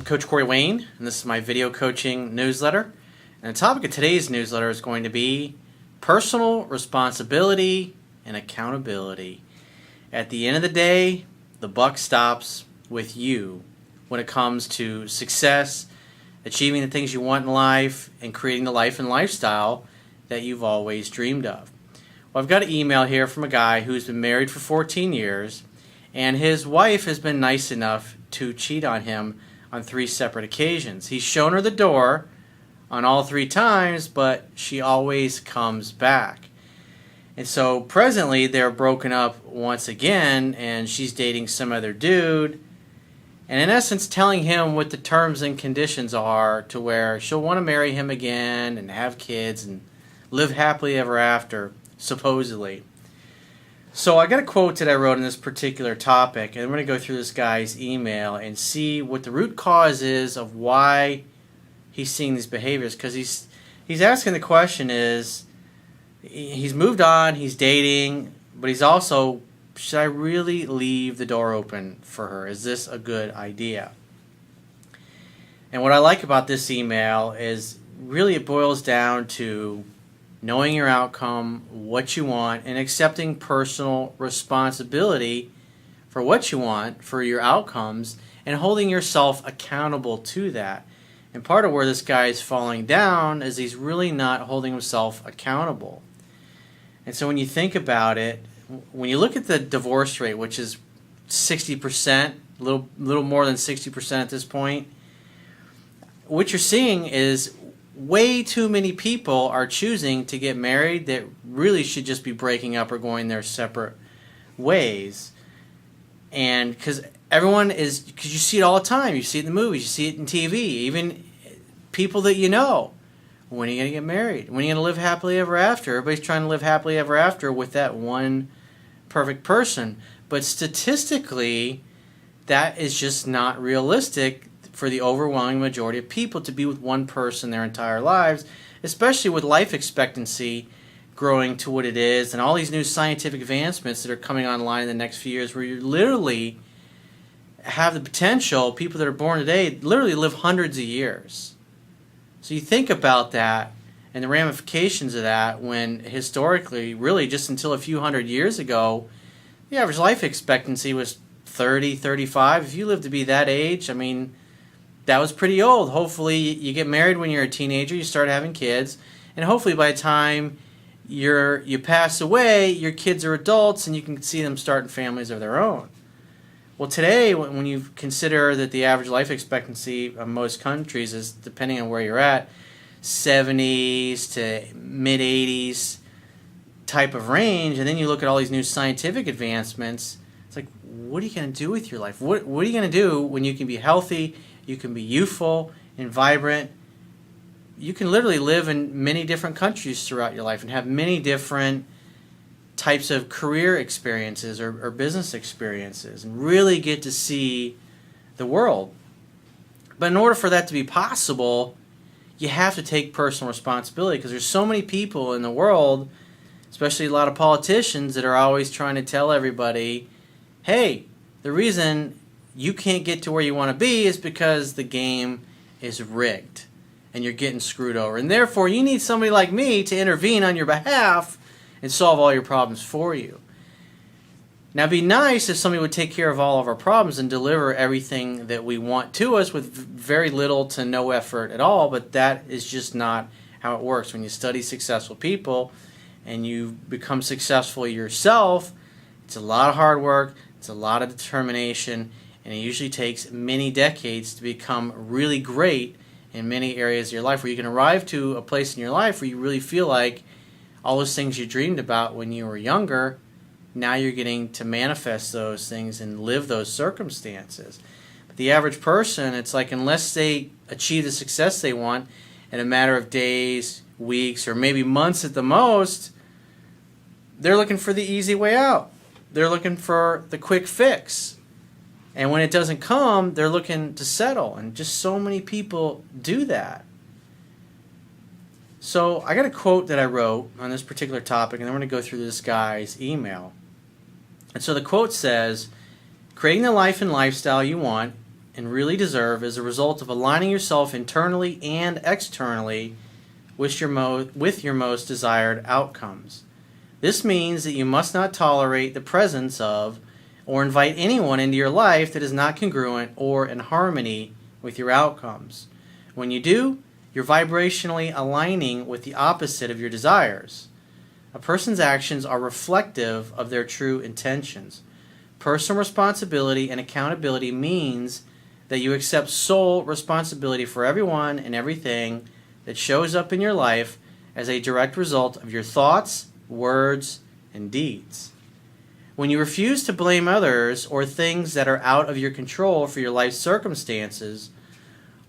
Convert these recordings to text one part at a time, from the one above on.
Coach Corey Wayne, and this is my video coaching newsletter. And the topic of today's newsletter is going to be personal responsibility and accountability. At the end of the day, the buck stops with you when it comes to success, achieving the things you want in life, and creating the life and lifestyle that you've always dreamed of. Well, I've got an email here from a guy who's been married for 14 years, and his wife has been nice enough to cheat on him on 3 separate occasions. He's shown her the door on all 3 times, but she always comes back. And so presently they're broken up once again, and she's dating some other dude, and in essence telling him what the terms and conditions are to where she'll want to marry him again and have kids and live happily ever after, supposedly. So I got a quote that I wrote in this particular topic, and I'm going to go through this guy's email and see what the root cause is of why he's seeing these behaviors. Because he's asking the question is, he's moved on, he's dating, but he's also, should I really leave the door open for her? Is this a good idea? And what I like about this email is really it boils down to knowing your outcome, what you want, and accepting personal responsibility for what you want, for your outcomes, and holding yourself accountable to that. And part of where this guy is falling down is he's really not holding himself accountable. And so when you think about it, when you look at the divorce rate, which is 60%, a little more than 60% at this point, what you're seeing is way too many people are choosing to get married that really should just be breaking up or going their separate ways. And because because you see it all the time, you see it in the movies, you see it in TV, even people that you know. When are you going to get married? When are you going to live happily ever after? Everybody's trying to live happily ever after with that one perfect person. But statistically, that is just not realistic for the overwhelming majority of people to be with one person their entire lives, especially with life expectancy growing to what it is and all these new scientific advancements that are coming online in the next few years where you literally have the potential, people that are born today literally live hundreds of years. So you think about that and the ramifications of that when historically, really just until a few hundred years ago, the average life expectancy was 30, 35. If you live to be that age, I mean, that was pretty old. Hopefully you get married when you're a teenager, you start having kids, and hopefully by the time you pass away, your kids are adults and you can see them starting families of their own. Well, today, when you consider that the average life expectancy of most countries is, depending on where you're at, 70s to mid-80s type of range, and then you look at all these new scientific advancements, it's like, what are you going to do with your life? What are you going to do when you can be healthy, you can be youthful and vibrant? You can literally live in many different countries throughout your life and have many different types of career experiences or business experiences and really get to see the world. But in order for that to be possible, you have to take personal responsibility because there's so many people in the world, especially a lot of politicians, that are always trying to tell everybody, hey, the reason you can't get to where you want to be is because the game is rigged and you're getting screwed over. And therefore, you need somebody like me to intervene on your behalf and solve all your problems for you. Now, it'd be nice if somebody would take care of all of our problems and deliver everything that we want to us with very little to no effort at all, but that is just not how it works. When you study successful people and you become successful yourself, it's a lot of hard work, it's a lot of determination, and it usually takes many decades to become really great in many areas of your life where you can arrive to a place in your life where you really feel like all those things you dreamed about when you were younger, now you're getting to manifest those things and live those circumstances. But the average person, it's like unless they achieve the success they want in a matter of days, weeks, or maybe months at the most, they're looking for the easy way out. They're looking for the quick fix. And when it doesn't come, they're looking to settle. And just so many people do that. So I got a quote that I wrote on this particular topic, and then we're going to go through this guy's email. And so the quote says, creating the life and lifestyle you want and really deserve is a result of aligning yourself internally and externally with your most desired outcomes. This means that you must not tolerate the presence of or invite anyone into your life that is not congruent or in harmony with your outcomes. When you do, you're vibrationally aligning with the opposite of your desires. A person's actions are reflective of their true intentions. Personal responsibility and accountability means that you accept sole responsibility for everyone and everything that shows up in your life as a direct result of your thoughts, words, and deeds. When you refuse to blame others or things that are out of your control for your life circumstances,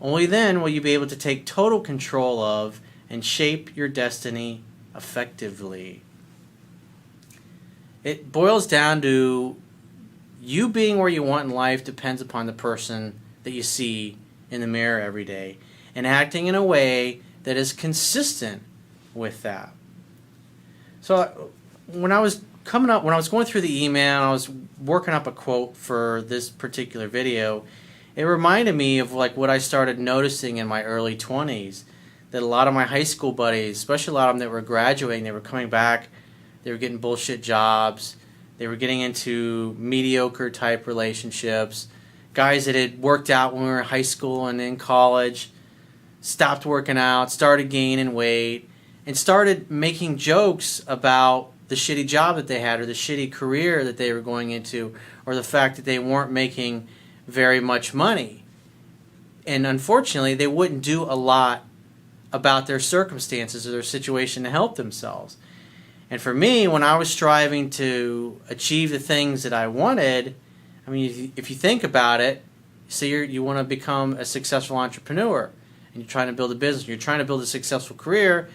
only then will you be able to take total control of and shape your destiny effectively. It boils down to you being where you want in life depends upon the person that you see in the mirror every day and acting in a way that is consistent with that. So when I was going through the email, I was working up a quote for this particular video. It reminded me of like what I started noticing in my early 20s, that a lot of my high school buddies, especially a lot of them that were graduating, they were coming back, they were getting bullshit jobs, they were getting into mediocre type relationships, guys that had worked out when we were in high school and in college, stopped working out, started gaining weight, and started making jokes about the shitty job that they had or the shitty career that they were going into or the fact that they weren't making very much money. And unfortunately, they wouldn't do a lot about their circumstances or their situation to help themselves. And for me, when I was striving to achieve the things that I wanted, I mean, if you think about it, say you want to become a successful entrepreneur and you're trying to build a business, you're trying to build a successful career,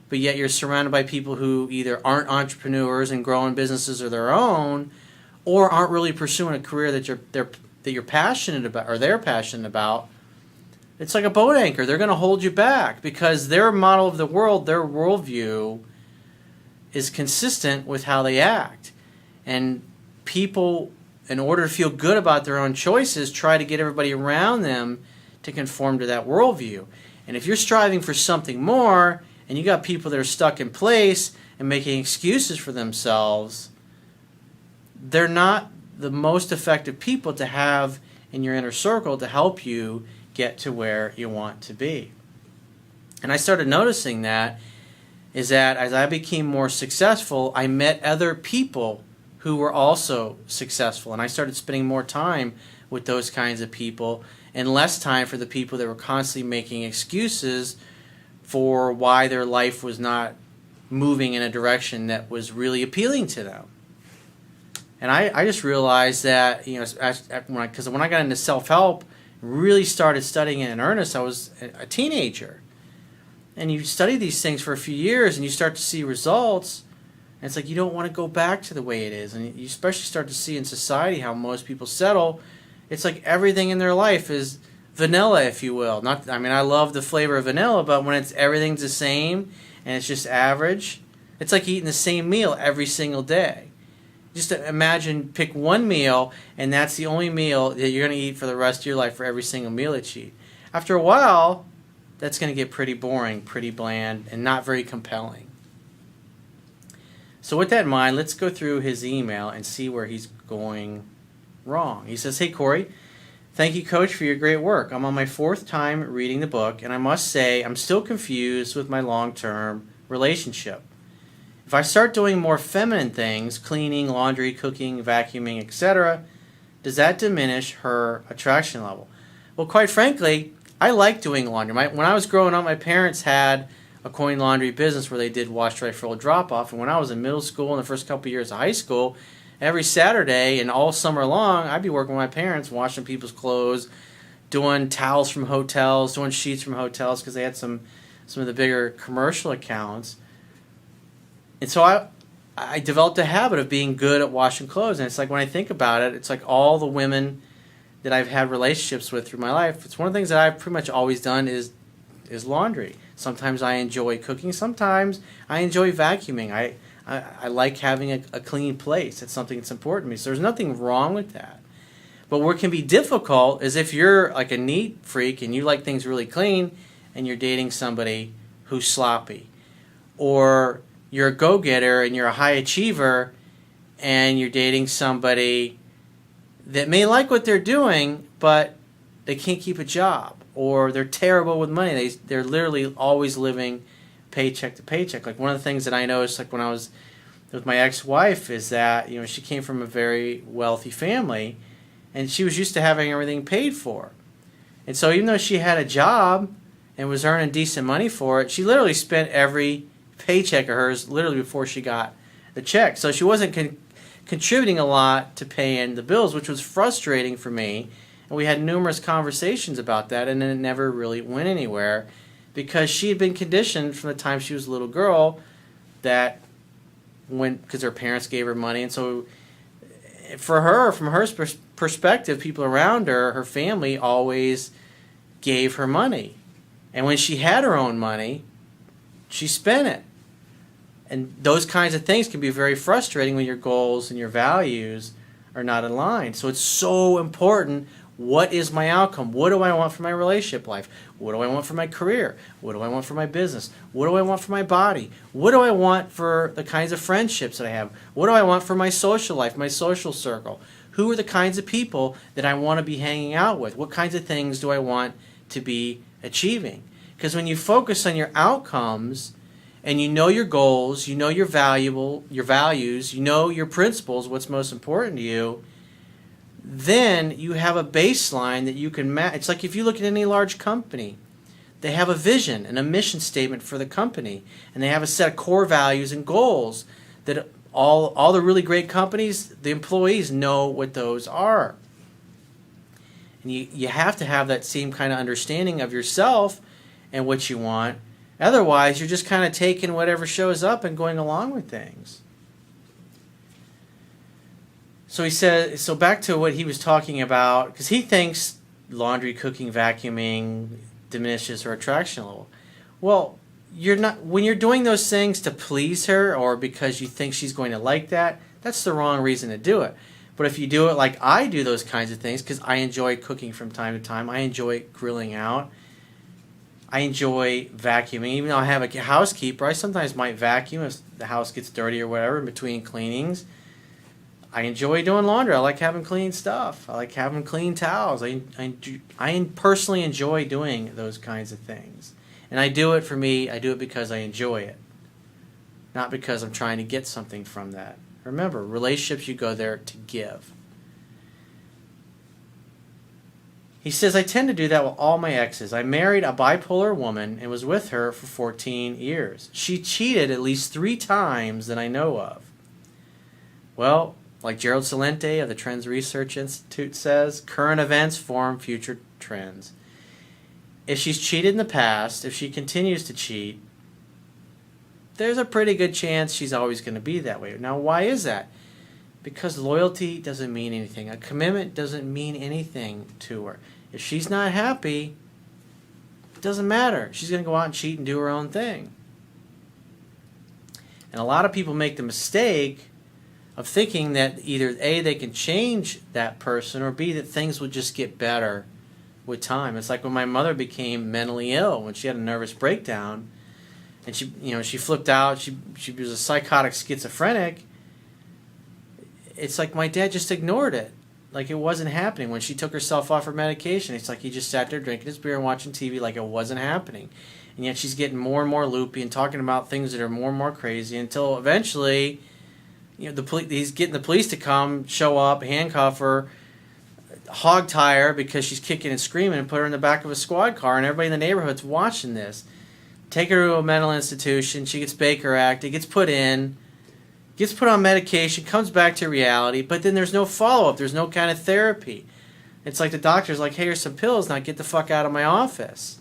but yet you're surrounded by people who either aren't entrepreneurs and growing businesses of their own or aren't really pursuing a career that you're passionate about or they're passionate about. It's like a boat anchor. They're going to hold you back because their model of the world, their worldview, is consistent with how they act. And people, in order to feel good about their own choices, try to get everybody around them to conform to that worldview. And if you're striving for something more, and you got people that are stuck in place and making excuses for themselves, they're not the most effective people to have in your inner circle to help you get to where you want to be. And I started noticing that as I became more successful, I met other people who were also successful. And I started spending more time with those kinds of people and less time for the people that were constantly making excuses for why their life was not moving in a direction that was really appealing to them. And I just realized that, because when I got into self-help, really started studying it in earnest, I was a teenager. And you study these things for a few years and you start to see results, and it's like you don't want to go back to the way it is. And you especially start to see in society how most people settle. It's like everything in their life is vanilla, if you will. I love the flavor of vanilla, but when everything's the same and it's just average, it's like eating the same meal every single day. Just imagine, pick one meal, and that's the only meal that you're going to eat for the rest of your life for every single meal that you eat. After a while, that's going to get pretty boring, pretty bland, and not very compelling. So with that in mind, let's go through his email and see where he's going wrong. He says, "Hey Corey, thank you, Coach, for your great work. I'm on my 4th time reading the book, and I must say I'm still confused with my long-term relationship. If I start doing more feminine things, cleaning, laundry, cooking, vacuuming, etc., does that diminish her attraction level?" Well, quite frankly, I like doing laundry. When I was growing up, my parents had a coin laundry business where they did wash, dry, fold, drop-off. And when I was in middle school and the first couple of years of high school, every Saturday and all summer long, I'd be working with my parents, washing people's clothes, doing towels from hotels, doing sheets from hotels because they had some of the bigger commercial accounts. And so I developed a habit of being good at washing clothes. And it's like when I think about it, it's like all the women that I've had relationships with through my life, it's one of the things that I've pretty much always done is laundry. Sometimes I enjoy cooking. Sometimes I enjoy vacuuming. I like having a clean place. It's something that's important to me. So there's nothing wrong with that. But what can be difficult is if you're like a neat freak and you like things really clean and you're dating somebody who's sloppy. Or you're a go-getter and you're a high achiever and you're dating somebody that may like what they're doing, but they can't keep a job. Or they're terrible with money. They're literally always living paycheck to paycheck. Like one of the things that I noticed like when I was with my ex-wife is that, you know, she came from a very wealthy family and she was used to having everything paid for. And so even though she had a job and was earning decent money for it, she literally spent every paycheck of hers literally before she got the check. So she wasn't contributing a lot to paying the bills, which was frustrating for me. And we had numerous conversations about that, and then it never really went anywhere because she had been conditioned from the time she was a little girl that because her parents gave her money. And so for her, from her perspective, people around her, her family always gave her money. And when she had her own money, she spent it. And those kinds of things can be very frustrating when your goals and your values are not aligned. So it's so important. What is my outcome? What do I want for my relationship life? What do I want for my career? What do I want for my business? What do I want for my body? What do I want for the kinds of friendships that I have? What do I want for my social life, my social circle? Who are the kinds of people that I want to be hanging out with? What kinds of things do I want to be achieving? Because when you focus on your outcomes and you know your goals, you know your values, you know your principles, what's most important to you, then you have a baseline that you can match. It's like if you look at any large company, they have a vision and a mission statement for the company, and they have a set of core values and goals that all the really great companies, the employees know what those are. And you have to have that same kind of understanding of yourself and what you want. Otherwise, you're just kind of taking whatever shows up and going along with things. So he said, so back to what he was talking about, because he thinks laundry, cooking, vacuuming diminishes her attraction level. Well, you're not, when you're doing those things to please her or because you think she's going to like that, that's the wrong reason to do it. But if you do it like I do those kinds of things, because I enjoy cooking from time to time, I enjoy grilling out, I enjoy vacuuming. Even though I have a housekeeper, I sometimes might vacuum if the house gets dirty or whatever in between cleanings. I enjoy doing laundry. I like having clean stuff. I like having clean towels. I personally enjoy doing those kinds of things. And I do it for me. I do it because I enjoy it. Not because I'm trying to get something from that. Remember, relationships, you go there to give. He says, I tend to do that with all my exes. I married a bipolar woman and was with her for 14 years. She cheated at least 3 times that I know of. Well, like Gerald Celente of the Trends Research Institute says, current events form future trends. If she's cheated in the past, if she continues to cheat, there's a pretty good chance she's always going to be that way. Now, why is that? Because loyalty doesn't mean anything. A commitment doesn't mean anything to her. If she's not happy, it doesn't matter. She's going to go out and cheat and do her own thing. And a lot of people make the mistake of thinking that either A, they can change that person, or B, that things will just get better with time. It's like when my mother became mentally ill, when she had a nervous breakdown, and she flipped out, she was a psychotic schizophrenic. It's like my dad just ignored it. Like it wasn't happening. When she took herself off her medication, it's like he just sat there drinking his beer and watching TV like it wasn't happening. And yet she's getting more and more loopy and talking about things that are more and more crazy until eventually, he's getting the police to come, show up, handcuff her, hog tie her because she's kicking and screaming, and put her in the back of a squad car, and everybody in the neighborhood's watching this. Take her to a mental institution. She gets Baker Acted, gets put on medication, comes back to reality, but then there's no follow-up. There's no kind of therapy. It's like the doctor's like, hey, here's some pills, now get the fuck out of my office.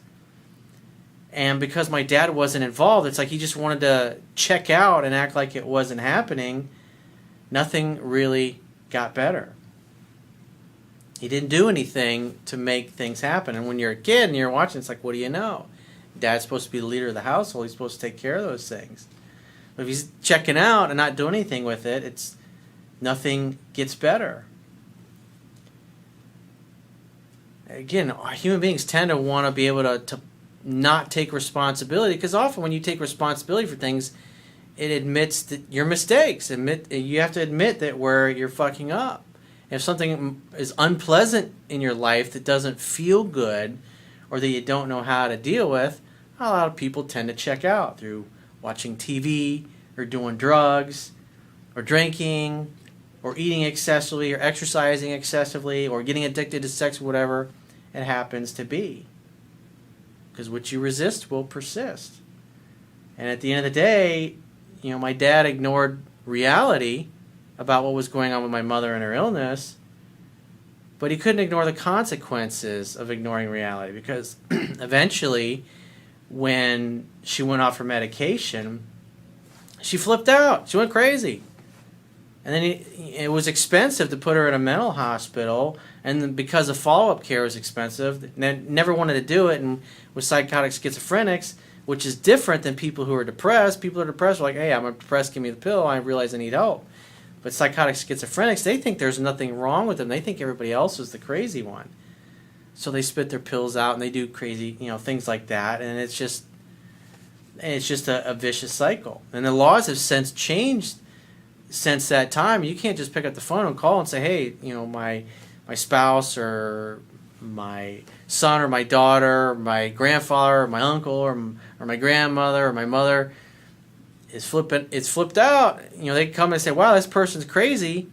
And because my dad wasn't involved, it's like he just wanted to check out and act like it wasn't happening. Nothing really got better. He didn't do anything to make things happen. And when you're a kid and you're watching, it's like, what do you know? Dad's supposed to be the leader of the household. He's supposed to take care of those things. But if he's checking out and not doing anything with it, nothing gets better. again, human beings tend to want to be able to not take responsibility, because often when you take responsibility for things, it admits that your mistakes. You have to admit that where you're fucking up. If something is unpleasant in your life that doesn't feel good, or that you don't know how to deal with, a lot of people tend to check out through watching TV, or doing drugs, or drinking, or eating excessively, or exercising excessively, or getting addicted to sex, whatever it happens to be. Because what you resist will persist. And at the end of the day, my dad ignored reality about what was going on with my mother and her illness, but he couldn't ignore the consequences of ignoring reality, because eventually, when she went off her medication, she flipped out. She went crazy. And then it was expensive to put her in a mental hospital, and because the follow-up care was expensive, they never wanted to do it. And with psychotic schizophrenics, which is different than people who are depressed. People who are depressed are like, hey, I'm depressed, give me the pill, I realize I need help. But psychotic schizophrenics, they think there's nothing wrong with them. They think everybody else is the crazy one. So they spit their pills out and they do crazy, things like that. And it's just a vicious cycle. And the laws have since changed since that time. You can't just pick up the phone and call and say, hey, my spouse or my son or my daughter or my grandfather or my uncle or my grandmother or my mother is flipped out. They come and say, wow, this person's crazy.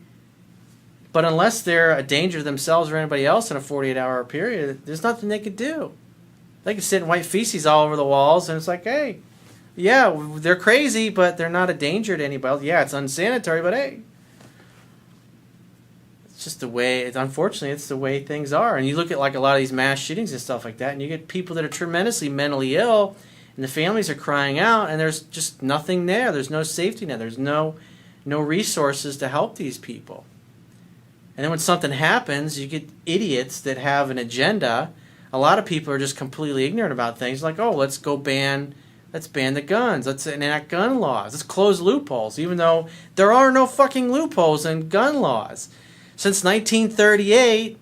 But unless they're a danger to themselves or anybody else in a 48-hour period, there's nothing they could do. They could sit in white feces all over the walls, and it's like, hey, yeah, they're crazy, but they're not a danger to anybody else. Yeah, it's unsanitary, but hey, it's just the way, unfortunately, it's the way things are. And you look at like a lot of these mass shootings and stuff like that, and you get people that are tremendously mentally ill, and the families are crying out, and there's just nothing there. There's no safety net. There's no resources to help these people. And then when something happens, you get idiots that have an agenda. A lot of people are just completely ignorant about things, like, oh, let's ban the guns. Let's enact gun laws. Let's close loopholes, even though there are no fucking loopholes in gun laws. Since 1938,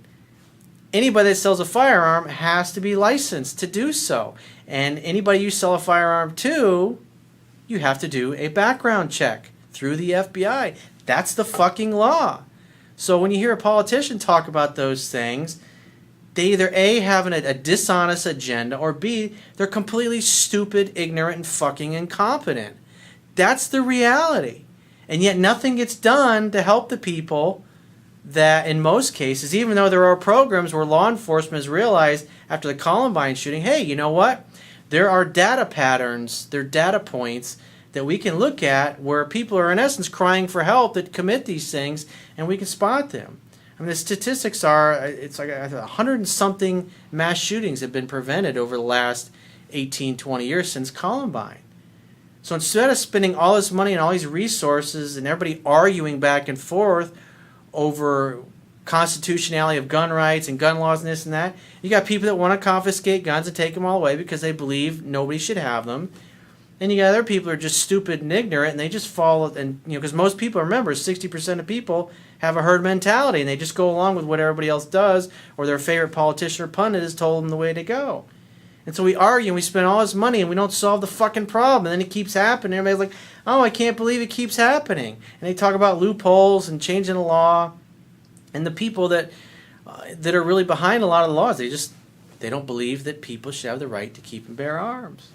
anybody that sells a firearm has to be licensed to do so. And anybody you sell a firearm to, you have to do a background check through the FBI. That's the fucking law. So when you hear a politician talk about those things, they either A, have a dishonest agenda, or B, they're completely stupid, ignorant, and fucking incompetent. That's the reality. And yet nothing gets done to help the people that, in most cases, even though there are programs where law enforcement has realized after the Columbine shooting, hey, you know what? There are data patterns, there are data points that we can look at where people are, in essence, crying for help that commit these things, and we can spot them. I mean, the statistics are, it's like 100 and something mass shootings have been prevented over the last 18, 20 years since Columbine. So instead of spending all this money and all these resources and everybody arguing back and forth over constitutionality of gun rights and gun laws and this and that, you got people that want to confiscate guns and take them all away because they believe nobody should have them. And you got other people who are just stupid and ignorant, and they just follow, and because most people, remember, 60% of people have a herd mentality, and they just go along with what everybody else does, or their favorite politician or pundit has told them the way to go. And so we argue, and we spend all this money, and we don't solve the fucking problem, and then it keeps happening. Everybody's like, oh, I can't believe it keeps happening. And they talk about loopholes and changing the law, and the people that are really behind a lot of the laws, they don't believe that people should have the right to keep and bear arms.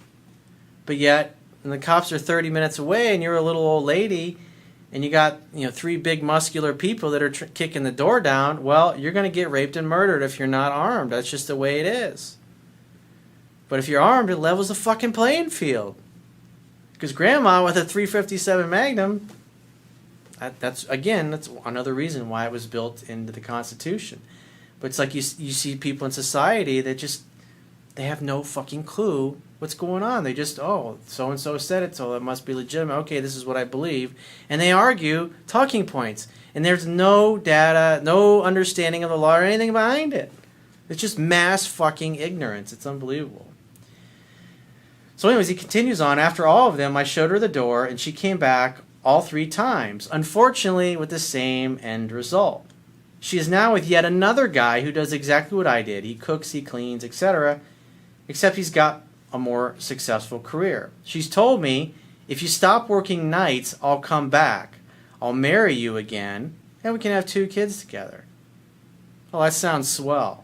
But yet, when the cops are 30 minutes away and you're a little old lady and you got 3 big muscular people that are kicking the door down, well, you're going to get raped and murdered if you're not armed. That's just the way it is. But if you're armed, it levels the fucking playing field. Because grandma with a .357 Magnum, that's another reason why it was built into the Constitution. But it's like you see people in society that they have no fucking clue what's going on. They just, oh, so-and-so said it, so it must be legitimate. Okay, this is what I believe. And they argue talking points. And there's no data, no understanding of the law or anything behind it. It's just mass fucking ignorance. It's unbelievable. So anyways, he continues on. After all of them, I showed her the door, and she came back all 3 times. Unfortunately, with the same end result. She is now with yet another guy who does exactly what I did. He cooks, he cleans, etc. Except he's got a more successful career. She's told me, if you stop working nights, I'll come back. I'll marry you again, and we can have 2 kids together. Well, that sounds swell.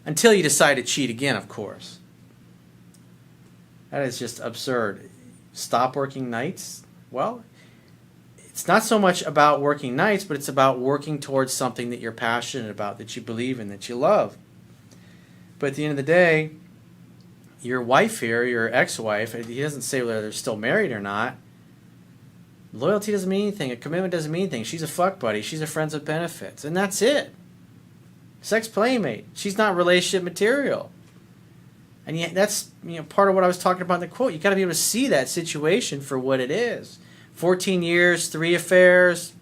Until you decide to cheat again, of course. That is just absurd. Stop working nights? Well, it's not so much about working nights, but it's about working towards something that you're passionate about, that you believe in, that you love. But at the end of the day, your wife here, your ex-wife, he doesn't say whether they're still married or not. Loyalty doesn't mean anything. A commitment doesn't mean anything. She's a fuck buddy. She's a friends with benefits. And that's it. Sex playmate. She's not relationship material. And yet that's part of what I was talking about in the quote. You got to be able to see that situation for what it is. 14 years, 3 affairs.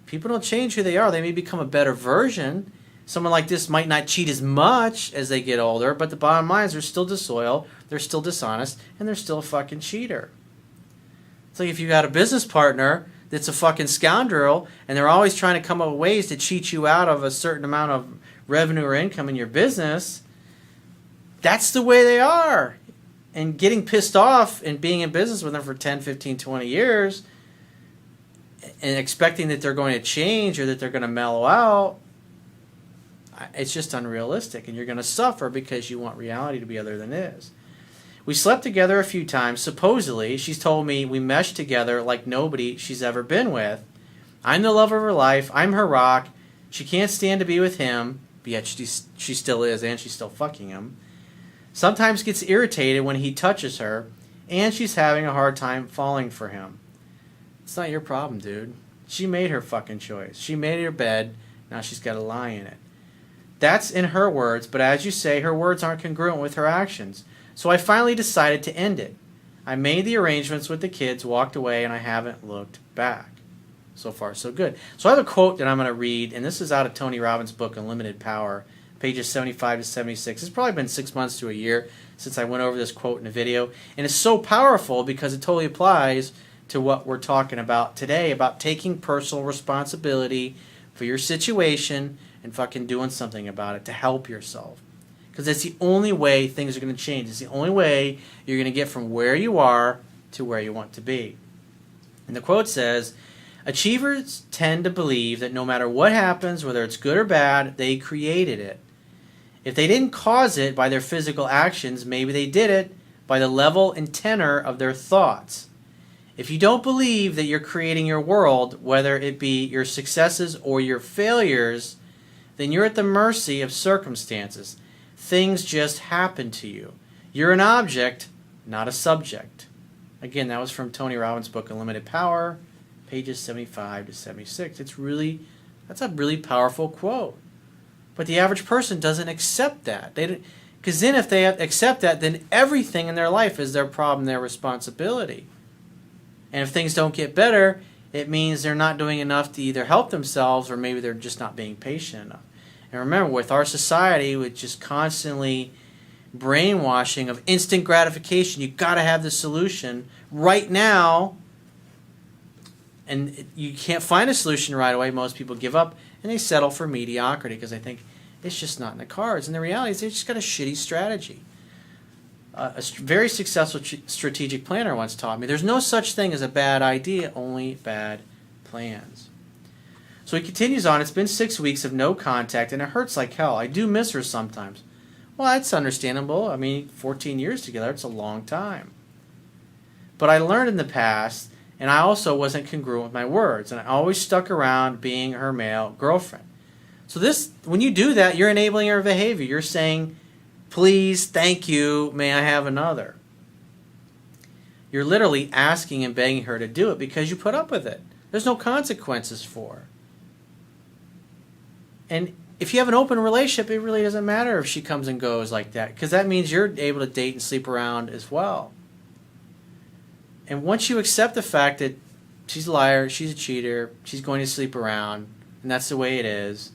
People don't change who they are. They may become a better version. Someone like this might not cheat as much as they get older, but the bottom line is they're still disloyal, they're still dishonest, and they're still a fucking cheater. It's like if you got a business partner that's a fucking scoundrel, and they're always trying to come up with ways to cheat you out of a certain amount of revenue or income in your business, that's the way they are. And getting pissed off and being in business with them for 10, 15, 20 years and expecting that they're going to change or that they're going to mellow out, it's just unrealistic, and you're going to suffer because you want reality to be other than it is. We slept together a few times. Supposedly, she's told me we meshed together like nobody she's ever been with. I'm the love of her life. I'm her rock. She can't stand to be with him, but yet she still is, and she's still fucking him. Sometimes gets irritated when he touches her, and she's having a hard time falling for him. It's not your problem, dude. She made her fucking choice. She made her bed. Now she's got to lie in it. That's in her words, but as you say, her words aren't congruent with her actions. So I finally decided to end it. I made the arrangements with the kids, walked away, and I haven't looked back. So far, so good. So I have a quote that I'm going to read, and this is out of Tony Robbins' book, Unlimited Power, pages 75 to 76. It's probably been 6 months to a year since I went over this quote in a video, and it's so powerful because it totally applies to what we're talking about today, about taking personal responsibility for your situation and fucking doing something about it to help yourself. Because that's the only way things are going to change. It's the only way you're going to get from where you are to where you want to be. And the quote says, achievers tend to believe that no matter what happens, whether it's good or bad, they created it. If they didn't cause it by their physical actions, maybe they did it by the level and tenor of their thoughts. If you don't believe that you're creating your world, whether it be your successes or your failures, then you're at the mercy of circumstances. Things just happen to you. You're an object, not a subject. Again, that was from Tony Robbins' book, Unlimited Power, pages 75 to 76. That's a really powerful quote. But the average person doesn't accept that. Because then if they accept that, then everything in their life is their problem, their responsibility. And if things don't get better, it means they're not doing enough to either help themselves or maybe they're just not being patient enough. And remember, with our society, with just constantly brainwashing of instant gratification, you've got to have the solution right now. And you can't find a solution right away. Most people give up and they settle for mediocrity because they think it's just not in the cards. And the reality is they just got a shitty strategy. A very successful strategic planner once taught me there's no such thing as a bad idea, only bad plans. So he continues on, it's been 6 weeks of no contact and it hurts like hell. I do miss her sometimes. Well, that's understandable. I mean, 14 years together, it's a long time. But I learned in the past, and I also wasn't congruent with my words, and I always stuck around being her male girlfriend. So when you do that, you're enabling her behavior. You're saying, please, thank you, may I have another? You're literally asking and begging her to do it because you put up with it. There's no consequences for her. And if you have an open relationship, it really doesn't matter if she comes and goes like that because that means you're able to date and sleep around as well. And once you accept the fact that she's a liar, she's a cheater, she's going to sleep around, and that's the way it is,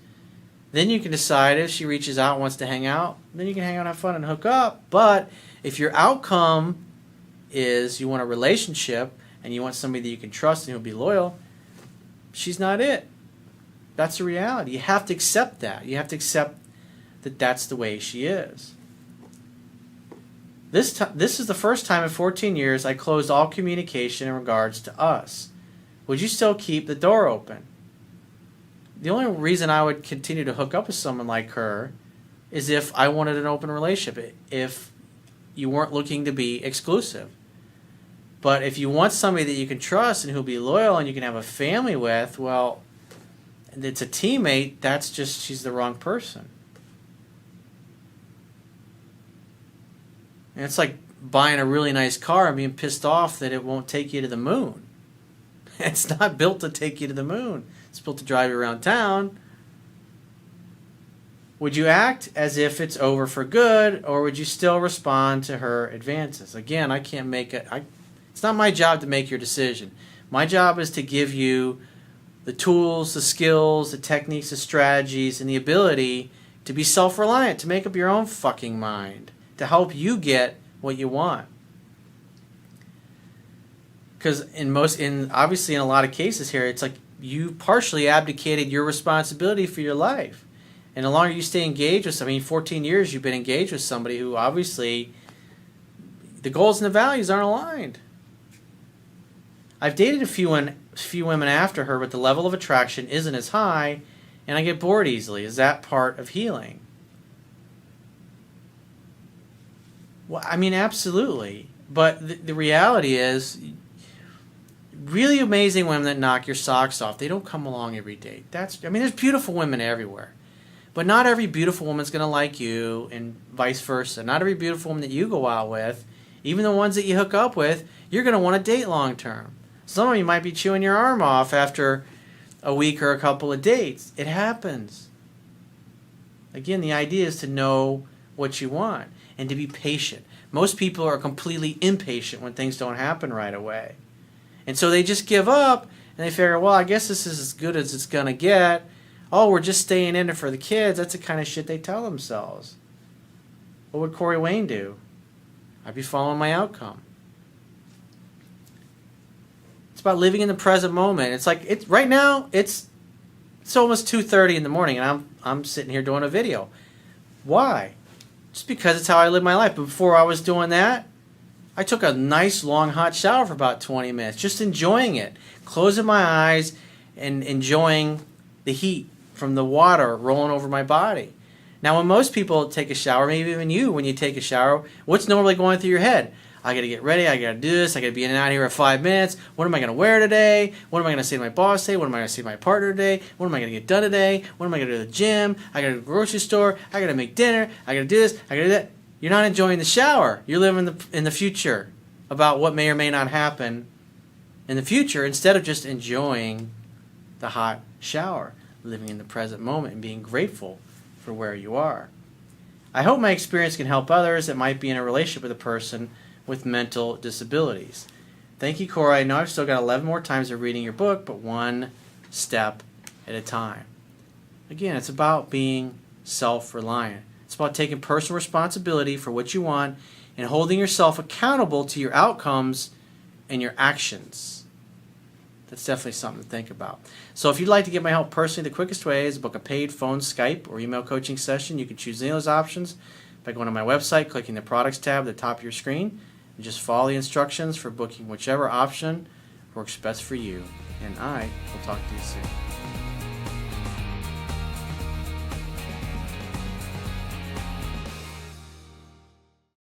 then you can decide if she reaches out and wants to hang out, then you can hang out and have fun and hook up. But if your outcome is you want a relationship and you want somebody that you can trust and who'll be loyal, she's not it. That's a reality. You have to accept that. You have to accept that that's the way she is. This is the first time in 14 years I closed all communication in regards to us. Would you still keep the door open? The only reason I would continue to hook up with someone like her is if I wanted an open relationship, if you weren't looking to be exclusive. But if you want somebody that you can trust and who'll be loyal and you can have a family with, well, it's a teammate, she's the wrong person. And it's like buying a really nice car and being pissed off that it won't take you to the moon. It's not built to take you to the moon. It's built to drive you around town. Would you act as if it's over for good, or would you still respond to her advances? Again, I can't make it. It's not my job to make your decision. My job is to give you the tools, the skills, the techniques, the strategies, and the ability to be self-reliant, to make up your own fucking mind, to help you get what you want. Because obviously in a lot of cases here, it's like you partially abdicated your responsibility for your life. And the longer you stay engaged with somebody, 14 years you've been engaged with somebody who obviously the goals and the values aren't aligned. I've dated a few women after her, but the level of attraction isn't as high, and I get bored easily. Is that part of healing? Well, I mean, absolutely. But the reality is, really amazing women that knock your socks off, they don't come along every day. There's beautiful women everywhere. But not every beautiful woman's going to like you, and vice versa. Not every beautiful woman that you go out with, even the ones that you hook up with, you're going to want to date long term. Some of you might be chewing your arm off after a week or a couple of dates. It happens. Again, the idea is to know what you want and to be patient. Most people are completely impatient when things don't happen right away. And so they just give up and they figure, well, I guess this is as good as it's going to get. Oh, we're just staying in it for the kids. That's the kind of shit they tell themselves. What would Corey Wayne do? I'd be following my outcome. It's about living in the present moment. It's like right now. It's almost 2:30 in the morning, and I'm sitting here doing a video. Why? Just because it's how I live my life. But before I was doing that, I took a nice long hot shower for about 20 minutes, just enjoying it, closing my eyes and enjoying the heat from the water rolling over my body. Now, when most people take a shower, maybe even you, when you take a shower, what's normally going through your head? I got to get ready. I got to do this. I got to be in and out of here in 5 minutes. What am I going to wear today? What am I going to say to my boss today? What am I going to say to my partner today? What am I going to get done today? What am I going to do at the gym? I got to go to the grocery store. I got to make dinner. I got to do this. I got to do that. You're not enjoying the shower. You're living in the future about what may or may not happen in the future instead of just enjoying the hot shower, living in the present moment and being grateful for where you are. I hope my experience can help others that might be in a relationship with a person with mental disabilities. Thank you, Cora. I know I've still got 11 more times of reading your book, but one step at a time. Again, it's about being self-reliant. It's about taking personal responsibility for what you want and holding yourself accountable to your outcomes and your actions. That's definitely something to think about. So if you'd like to get my help personally, the quickest way is to book a paid phone, Skype, or email coaching session. You can choose any of those options by going to my website, clicking the products tab at the top of your screen, and just follow the instructions for booking whichever option works best for you. And I will talk to you soon.